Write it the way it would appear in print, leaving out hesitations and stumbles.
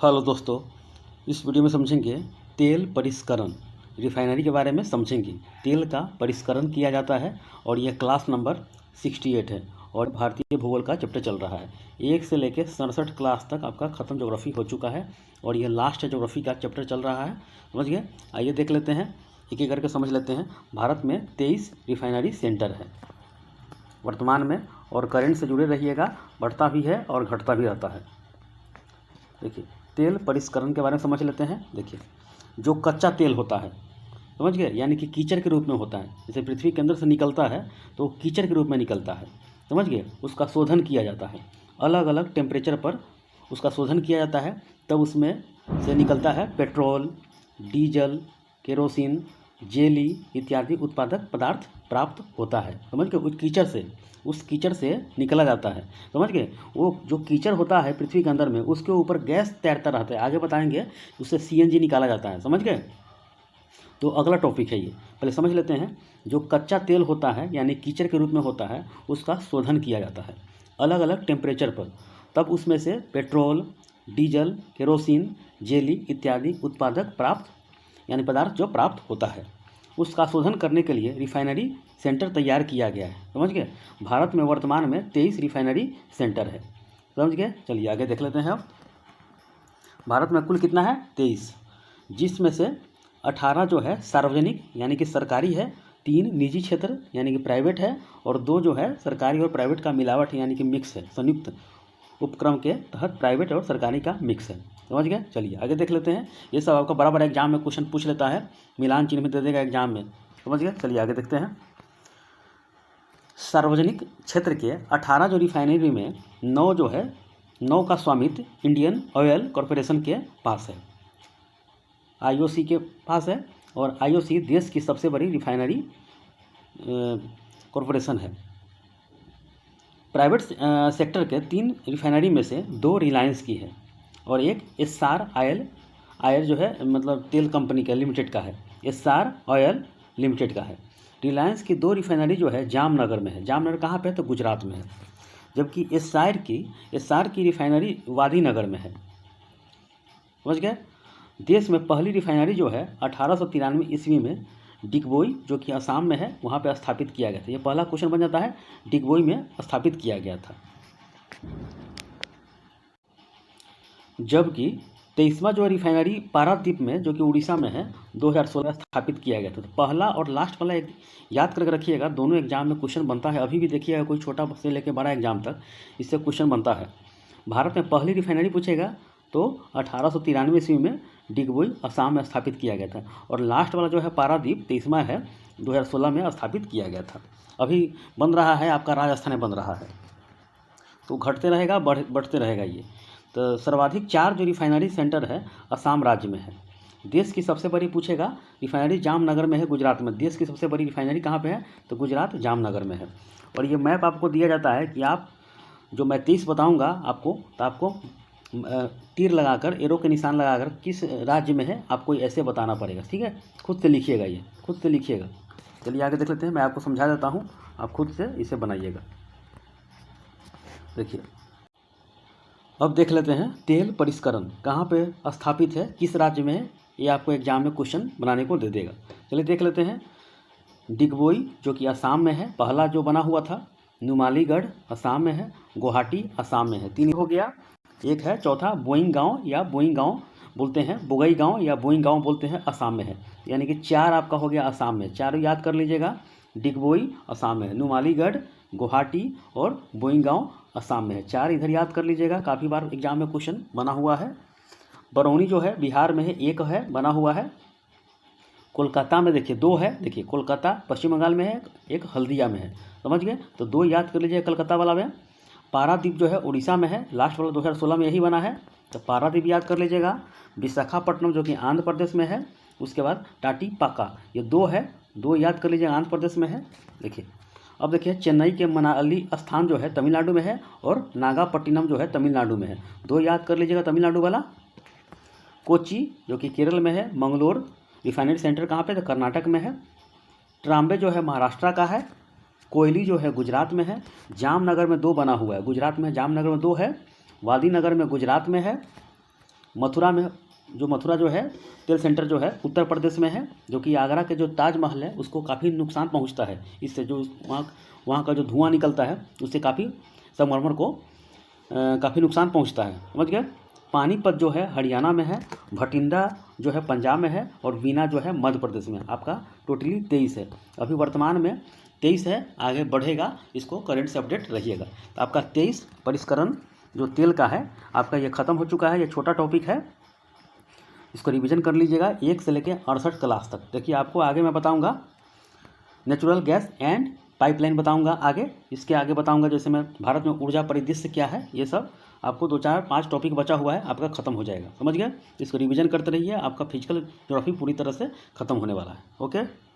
Hello दोस्तों, इस video में समझेंगे तेल परिष्करण। रिफाइनरी के बारे में समझेंगे। तेल का परिष्करण किया जाता है और यह क्लास नंबर 68 है और भारतीय भूगोल का चैप्टर चल रहा है। 1 से लेकर 67 क्लास तक आपका ख़त्म ज्योग्राफी हो चुका है और यह लास्ट ज्योग्राफी का चैप्टर चल रहा है। समझ गए? आइए देख लेते हैं, एक एक करके समझ लेते हैं। भारत में 23 रिफाइनरी सेंटर है वर्तमान में, और करंट से जुड़े रहिएगा, बढ़ता भी है और घटता भी रहता है। देखिए, तेल परिष्करण के बारे में समझ लेते हैं। देखिए, जो कच्चा तेल होता है, समझ गए, यानी कि कीचड़ के रूप में होता है। जैसे पृथ्वी के अंदर से निकलता है तो कीचड़ के रूप में निकलता है, समझ गए। उसका शोधन किया जाता है, अलग अलग टेम्परेचर पर उसका शोधन किया जाता है, तब उसमें से निकलता है पेट्रोल, डीजल, केरोसिन, जेली इत्यादि उत्पादक पदार्थ प्राप्त होता है। समझ गए? उस कीचड़ से निकला जाता है। समझ गए? वो जो कीचड़ होता है पृथ्वी के अंदर में, उसके ऊपर गैस तैरता रहता है, आगे बताएंगे। उससे सीएनजी निकाला जाता है। समझ गए? तो अगला टॉपिक है ये, पहले समझ लेते हैं। जो कच्चा तेल होता है यानी कीचड़ के रूप में होता है, उसका शोधन किया जाता है अलग अलग टेम्परेचर पर, तब उसमें से पेट्रोल, डीजल, केरोसिन, जेली इत्यादि उत्पादक यानी पदार्थ जो प्राप्त होता है, उसका शोधन करने के लिए रिफाइनरी सेंटर तैयार किया गया है। समझ गए? भारत में वर्तमान में 23 रिफाइनरी सेंटर है। समझ गए? चलिए आगे देख लेते हैं। अब भारत में कुल कितना है? 23, जिसमें से 18 जो है सार्वजनिक यानी कि सरकारी है, 3 निजी क्षेत्र यानी कि प्राइवेट है, और 2 जो है सरकारी और प्राइवेट का मिलावट है यानी कि मिक्स है। संयुक्त उपक्रम के तहत प्राइवेट और सरकारी का मिक्स है। समझ गए? चलिए आगे देख लेते हैं। ये सब आपका बराबर एग्जाम में क्वेश्चन पूछ लेता है, मिलान चिन्ह में दे देगा एग्जाम में। समझ गए? चलिए आगे देखते हैं। सार्वजनिक क्षेत्र के 18 जो रिफाइनरी में 9 जो है, 9 का स्वामित्व इंडियन ऑयल कॉरपोरेशन के पास है, आईओसी के पास है, और आईओसी देश की सबसे बड़ी रिफाइनरी कॉरपोरेशन है। प्राइवेट सेक्टर के 3 रिफाइनरी में से 2 रिलायंस की है और एक एस्सार ऑयल जो है, मतलब तेल कंपनी का लिमिटेड का है, एस्सार ऑयल लिमिटेड का है। रिलायंस की 2 रिफाइनरी जो है जामनगर में है। जामनगर कहाँ पे है? तो गुजरात में है। जबकि एस्सार की रिफाइनरी वादीनगर में है। समझ गए? देश में पहली रिफाइनरी जो है 1893 ईस्वी में डिगबोई, जो कि असम में है, वहाँ पे स्थापित किया गया था। ये पहला क्वेश्चन बन जाता है, डिगबोई में स्थापित किया गया था। जबकि 23वां जो रिफाइनरी पारादीप में, जो कि उड़ीसा में है, 2016 स्थापित किया गया था। तो पहला और लास्ट वाला एक याद करके रखिएगा, दोनों एग्जाम में क्वेश्चन बनता है। अभी भी देखिएगा, कोई छोटा से लेकर बड़ा एग्जाम तक इससे क्वेश्चन बनता है। भारत में पहली रिफाइनरी पूछेगा तो 1893 ईस्वी में डिगबोई असम में स्थापित किया गया था, और लास्ट वाला जो है पारादीप 23वां है, 2016 में स्थापित किया गया था। अभी बन रहा है, आपका राजस्थान में बन रहा है, तो घटते रहेगा, बढ़ते रहेगा ये। तो सर्वाधिक 4 जो रिफाइनरी सेंटर है असम राज्य में है। देश की सबसे बड़ी पूछेगा, रिफाइनरी जामनगर में है, गुजरात में। देश की सबसे बड़ी रिफाइनरी कहाँ पे है? तो गुजरात जामनगर में है। और ये मैप आपको दिया जाता है कि आप जो मैं 23 बताऊँगा आपको, तो आपको तीर लगाकर, एरो के निशान लगाकर किस राज्य में है आपको ऐसे बताना पड़ेगा। ठीक है? खुद से लिखिएगा, ये खुद से लिखिएगा। चलिए आगे देख लेते हैं, मैं आपको समझा देता हूँ, आप खुद से इसे बनाइएगा। देखिए, अब देख लेते हैं तेल परिष्करण कहाँ पे स्थापित है, किस राज्य में है, ये आपको एग्जाम में क्वेश्चन बनाने को दे देगा। चलिए देख लेते हैं। डिगबोई जो कि असम में है, पहला जो बना हुआ था। नुमालीगढ़ असम में है। गुवाहाटी असम में है। 3 हो गया। एक है चौथा बोइंगांव या बोइंगांव बोलते हैं, बोगईगांव या बोइंगांव बोलते हैं, असम में है। यानी कि 4 आपका हो गया असम में। 4 याद कर लीजिएगा। डिगबोई असम में है, नुमालीगढ़, गुवाहाटी और बोइंगांव असम में है। 4 इधर याद कर लीजिएगा, काफ़ी बार एग्जाम में क्वेश्चन बना हुआ है। बरौनी जो है बिहार में है, 1 है बना हुआ है। कोलकाता में देखिए 2 है। देखिए, कोलकाता पश्चिम बंगाल में है, एक हल्दिया में है। समझ गए? तो 2 याद कर लीजिए कलकत्ता वाला में। पारादीप जो है उड़ीसा में है, लास्ट वाला 2016 में यही बना है, तो पारादीप याद कर लीजिएगा। विशाखापट्टनम जो कि आंध्र प्रदेश में है, उसके बाद टाटीपाका, ये 2 है, 2 याद कर लीजिए, आंध्र प्रदेश में है। देखिए, अब देखिए चेन्नई के मनाली स्थान जो है तमिलनाडु में है, और नागापट्टिनम जो है तमिलनाडु में है। 2 याद कर लीजिएगा तमिलनाडु वाला। कोची जो कि केरल में है। मंगलोर रिफाइनरी सेंटर कहाँ पे? तो कर्नाटक में है। ट्राम्बे जो है महाराष्ट्र का है। कोयली जो है गुजरात में है। जामनगर में 2 बना हुआ है, गुजरात में जामनगर में 2 है। वादीनगर में गुजरात में है। मथुरा जो है तेल सेंटर जो है उत्तर प्रदेश में है, जो कि आगरा के जो ताजमहल है उसको काफ़ी नुकसान पहुंचता है। इससे जो वहाँ का जो धुआं निकलता है उससे काफ़ी संगमरमर को काफ़ी नुकसान पहुंचता है, समझ गए। पानीपत जो है हरियाणा में है, भटिंडा जो है पंजाब में है और बीना जो है मध्य प्रदेश में। आपका टोटली 23 है, अभी वर्तमान में 23 है, आगे बढ़ेगा, इसको करंट से अपडेट रहिएगा। तो आपका 23 परिष्करण जो तेल का है आपका ये ख़त्म हो चुका है। ये छोटा टॉपिक है, इसको रिवीजन कर लीजिएगा 1 से लेकर 68 क्लास तक। देखिए आपको आगे मैं बताऊँगा नेचुरल गैस एंड पाइपलाइन बताऊंगा आगे, इसके आगे बताऊंगा जैसे मैं भारत में ऊर्जा परिदृश्य क्या है, ये सब आपको 2 4 5 टॉपिक बचा हुआ है, आपका खत्म हो जाएगा, समझ गए। इसको रिवीजन करते रहिए, आपका फिजिकल ज्योग्राफी पूरी तरह से खत्म होने वाला है। ओके।